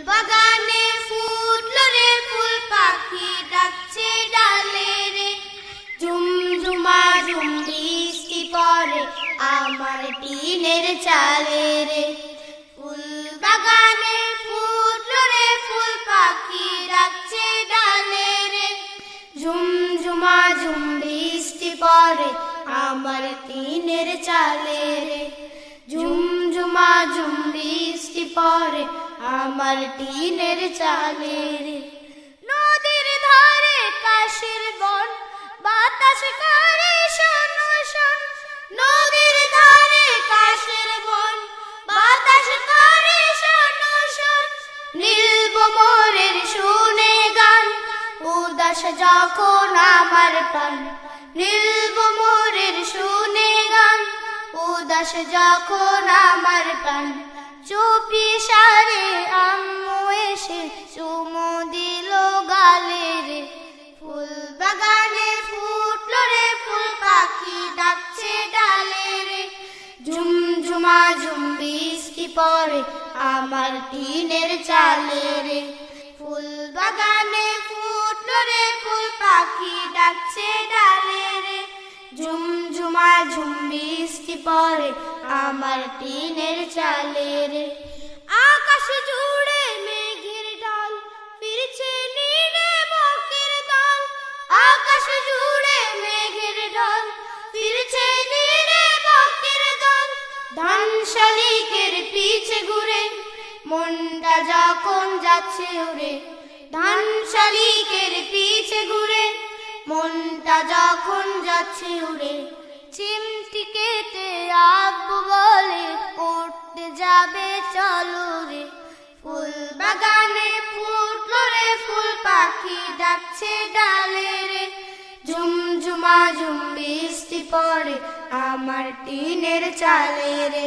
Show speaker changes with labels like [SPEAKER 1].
[SPEAKER 1] বাগানে ফুটলো রে ফুল, পাখি ডাকছে ডালে রে। ঝুমঝুমা ঝুম বৃষ্টি পড়ে আমার টিনের চালে রে। ফুল বাগানে ফুটলো রে ফুল, পাখি ডাকছে ডালে রে। ঝুমঝুমা ঝুম বৃষ্টি পড়ে আমার টিনের চালে রে। ঝুমঝুমা ঝুম বৃষ্টি পড়ে আমার টিনের চালে রে। নদীর ধারে কাশের বন, বাতাস করে শোন শোন। নদীর ধারে কাশের বন, বাতাস করে শোন শোন। নীল মোরের শুনে গান, উদাস যখন আমার প্রাণ। নীল মোরের শুনে গান, উদাস যখন আমার প্রাণ। চুপি সারে আম্মু এসে চুমু দিল গালে রে। ফুল বাগানে ফুটলো রে ফুল, পাখি ডাকছে ডালে রে। ঝুমঝুমা ঝুম বৃষ্টি পড়ে আমার টিনের চালে রে। ফুল বাগানে ফুটলো রে ফুল, পাখি ডাকছে ডালে রে। ঝুমঝুমা ঝুম বৃষ্টি পড়ে আমার টিনের চালে রে। আকাশ জুড়ে মেঘের ঢল, ফিরছে নীড়ে বকের দল। আকাশ জুড়ে মেঘের ঢল, ফিরছে নীড়ে বকের দল। ধান শালিকের পিছে ঘুরে মনটা যখন যাচ্ছে উড়ে। ধান শালিকের পিছে ঘুরে মনটা যখন যাচ্ছে উড়ে। চিমটি কেটে আব্বু বলে উঠতে যাবে চলো রে। ফুল বাগানে ফুটলো রে ফুল, পাখি ডাকছে ডালে রে। ঝুমঝুমা ঝুম বৃষ্টি পড়ে আমার টিনের চালে রে।